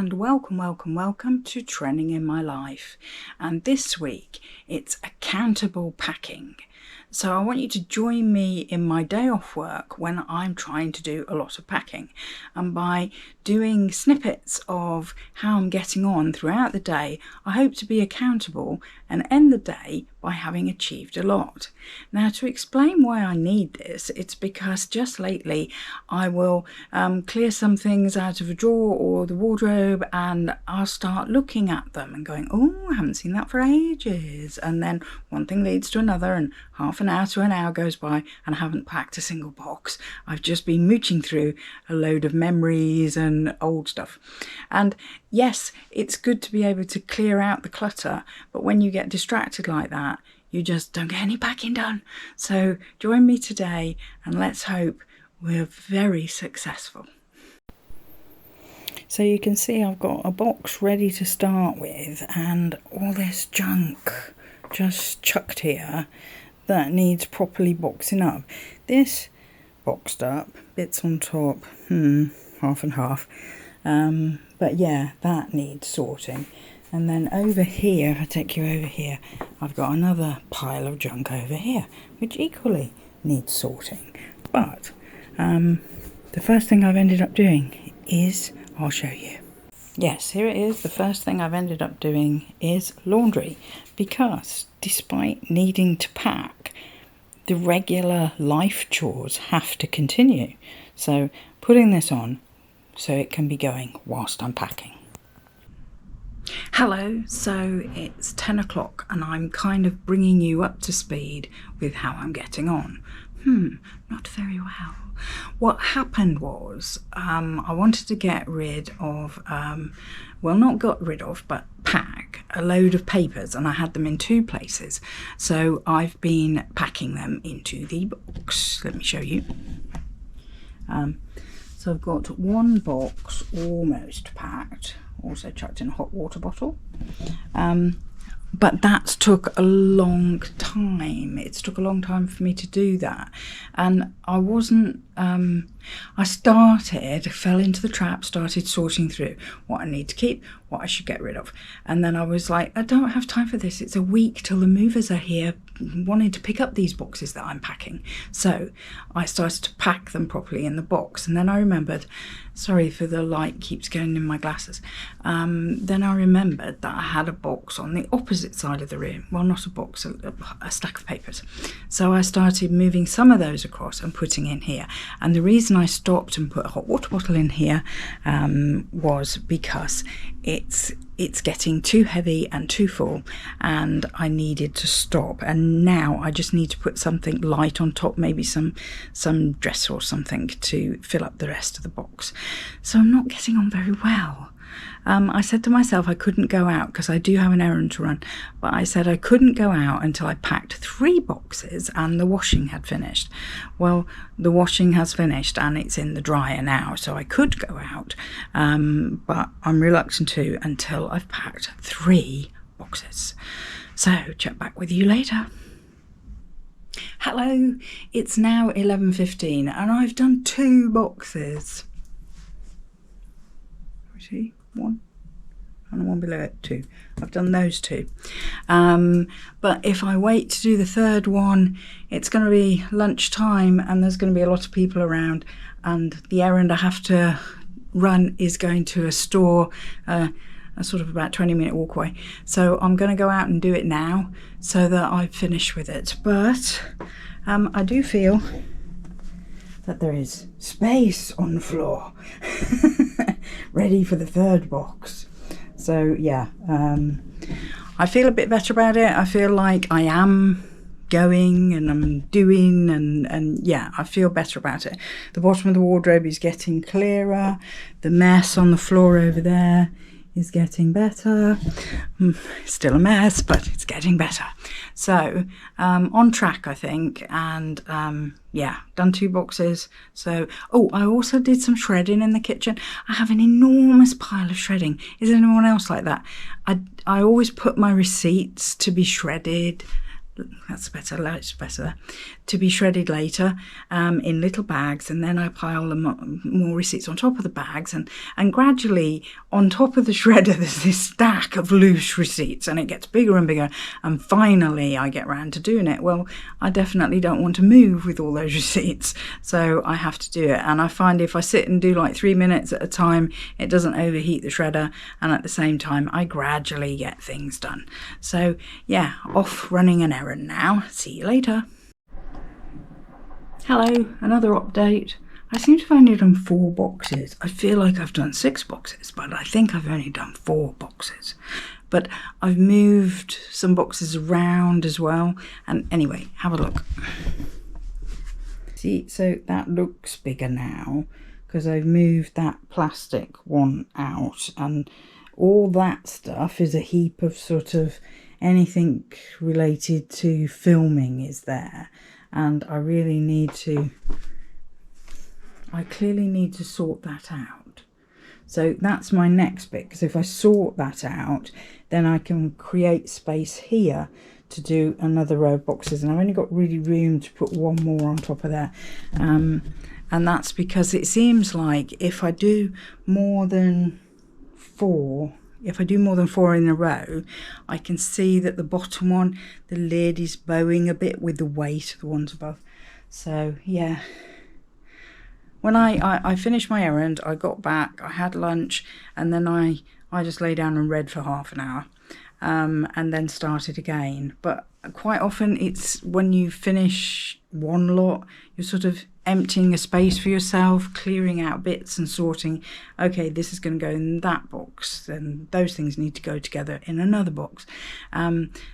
and welcome to Trending in My Life. And this week it's accountable packing. So I want you to join me in my day off work when I'm trying to do a lot of packing. And by doing snippets of how I'm getting on throughout the day, I hope to be accountable and end the day by having achieved a lot. Now, to explain why I need this, it's because just lately I will clear some things out of a drawer or the wardrobe, and I'll start looking at them and going, oh, I haven't seen that for ages. And then one thing leads to another, and half an hour to an hour goes by and I haven't packed a single box. I've just been mooching through a load of memories and old stuff. And yes, it's good to be able to clear out the clutter, but when you get distracted like that, you just don't get any packing done. So join me today and let's hope we're very successful. So you can see I've got a box ready to start with and all this junk just chucked here that needs properly boxing up. This boxed up, bits on top, half and half. But yeah, that needs sorting. And then over here, if I take you over here, I've got another pile of junk over here, which equally needs sorting. But the first thing I've ended up doing is, I'll show you. Yes, here it is. The first thing I've ended up doing is laundry, because despite needing to pack, the regular life chores have to continue. So putting this on so it can be going whilst I'm packing. Hello, so it's 10 o'clock and I'm kind of bringing you up to speed with how I'm getting on. Not very well. What happened was I wanted to get rid of, well, not got rid of, but pack a load of papers, and I had them in two places. So I've been packing them into the box. Let me show you. So I've got one box almost packed, also chucked in a hot water bottle. But that took a long time. It's took a long time for me to do that. And I wasn't, I fell into the trap, started sorting through what I need to keep, what I should get rid of. And then I was like, I don't have time for this. It's a week till the movers are here wanting to pick up these boxes that I'm packing. So I started to pack them properly in the box. And then I remembered, sorry for the light keeps going in my glasses. Then I remembered that I had a box on the opposite side of the room. Well, not a box, a stack of papers. So I started moving some of those across and putting in here. And the reason I stopped and put a hot water bottle in here was because it's getting too heavy and too full, and I needed to stop. And now I just need to put something light on top, maybe some dress or something to fill up the rest of the box. So I'm not getting on very well. I said to myself I couldn't go out because I do have an errand to run, but I said I couldn't go out until I packed 3 boxes and the washing had finished. Well, the washing has finished and it's in the dryer now, so I could go out, but I'm reluctant to until I've packed 3 boxes. So check back with you later. Hello, it's now 11:15 and I've done 2 boxes. See, 1 and 1 below it, 2. I've done those 2. But if I wait to do the third one, it's going to be lunchtime and there's going to be a lot of people around, and the errand I have to run is going to a store, a sort of about 20-minute walk away. So I'm going to go out and do it now so that I finish with it. But I do feel that there is space on the floor ready for the third box. So yeah, I feel a bit better about it. I feel like I am going and I'm doing, and yeah, I feel better about it. The bottom of the wardrobe is getting clearer. The mess on the floor over there is getting better. Still a mess, but it's getting better. So on track, I think. And yeah, done 2 boxes. So, oh, I also did some shredding in the kitchen. I have an enormous pile of shredding. Is anyone else like that? I always put my receipts to be shredded that's better, loads better, to be shredded later in little bags, and then I pile them more receipts on top of the bags, and gradually on top of the shredder there's this stack of loose receipts, and it gets bigger and bigger, and finally I get round to doing it. Well, I definitely don't want to move with all those receipts, so I have to do it, and I find if I sit and do like 3 minutes at a time, it doesn't overheat the shredder, and at the same time I gradually get things done. So yeah, off running an errand now. See you later. Hello, another update. I seem to have only done 4 boxes. I feel like I've done 6 boxes, but I think I've only done 4 boxes. But I've moved some boxes around as well. And anyway, have a look. See, so that looks bigger now because I've moved that plastic one out, and all that stuff is a heap of sort of anything related to filming is there, and I really need to, I clearly need to sort that out. So that's my next bit, because if I sort that out, then I can create space here to do another row of boxes, and I've only got really room to put one more on top of there, and that's because it seems like if I do more than 4, if I do more than 4 in a row, I can see that the bottom one, the lid is bowing a bit with the weight of the ones above. So yeah, when I finished my errand, I got back, I had lunch, and then I just lay down and read for half an hour, and then started again. But quite often it's when you finish one lot, you're sort of emptying a space for yourself, clearing out bits and sorting, okay, this is going to go in that box, and those things need to go together in another box.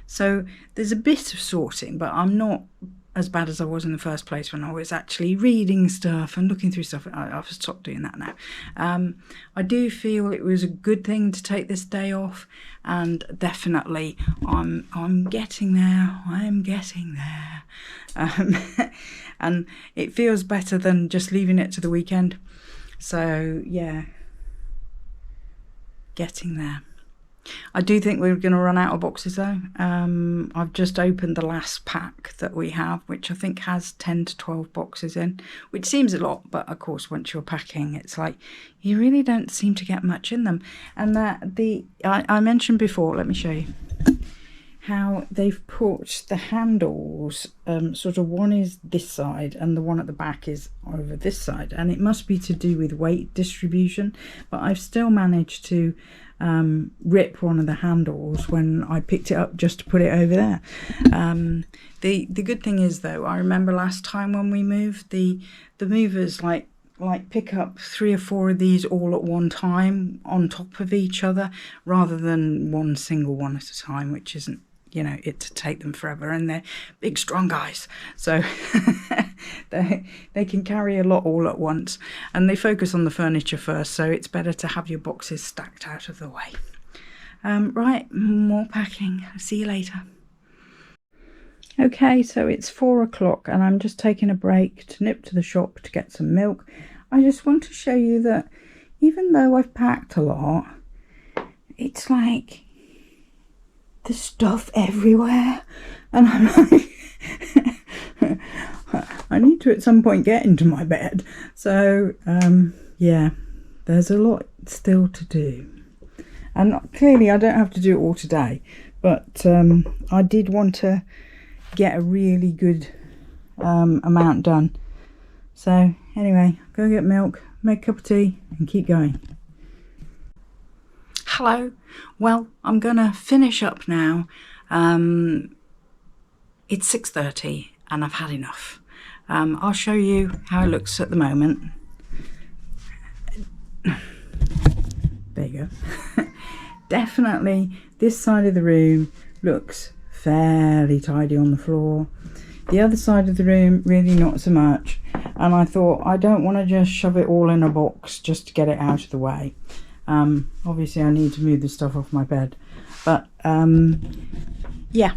So there's a bit of sorting, but I'm not as bad as I was in the first place when I was actually reading stuff and looking through stuff. I've stopped doing that now. I do feel it was a good thing to take this day off, and definitely I'm getting there. I'm getting there. And it feels better than just leaving it to the weekend. So yeah, getting there. I do think we're going to run out of boxes though. I've just opened the last pack that we have, which I think has 10 to 12 boxes in, which seems a lot, but of course once you're packing it's like you really don't seem to get much in them. And I mentioned before, let me show you how they've put the handles, sort of one is this side and the one at the back is over this side, and it must be to do with weight distribution, but I've still managed to rip one of the handles when I picked it up just to put it over there. The good thing is though, I remember last time when we moved, the movers like pick up 3 or 4 of these all at one time on top of each other, rather than one single one at a time, which isn't, you know, it to take them forever, and they're big strong guys, so they can carry a lot all at once, and they focus on the furniture first, so it's better to have your boxes stacked out of the way. Right, more packing. See you later. Okay, so it's 4 o'clock and I'm just taking a break to nip to the shop to get some milk. I just want to show you that even though I've packed a lot, it's like there's stuff everywhere, and I'm like I need to at some point get into my bed. So yeah, there's a lot still to do, and clearly I don't have to do it all today, but I did want to get a really good amount done. So anyway, go get milk, make a cup of tea and keep going. Hello, well, I'm gonna finish up now. It's 6:30 and I've had enough. I'll show you how it looks at the moment. There you go. Definitely this side of the room looks fairly tidy on the floor. The other side of the room, really not so much. And I thought, I don't want to just shove it all in a box just to get it out of the way. Obviously I need to move the stuff off my bed, but yeah,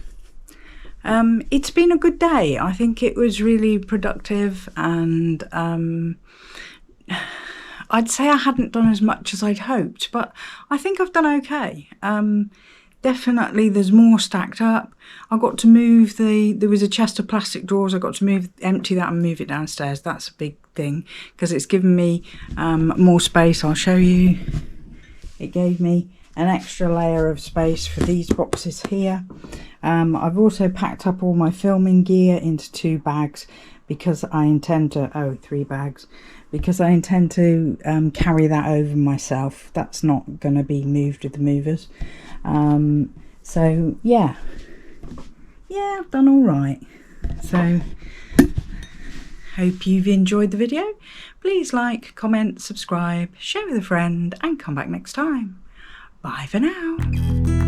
it's been a good day. I think it was really productive, and I'd say I hadn't done as much as I'd hoped, but I think I've done okay. definitely there's more stacked up. I got to move there was a chest of plastic drawers. I got to empty that and move it downstairs. That's a big thing because it's given me more space. I'll show you. It gave me an extra layer of space for these boxes here. I've also packed up all my filming gear into 2 bags because I intend to, 3 bags, because I intend to carry that over myself. That's not going to be moved with the movers. So yeah, I've done all right. So hope you've enjoyed the video. Please like, comment, subscribe, share with a friend, and come back next time. Bye for now.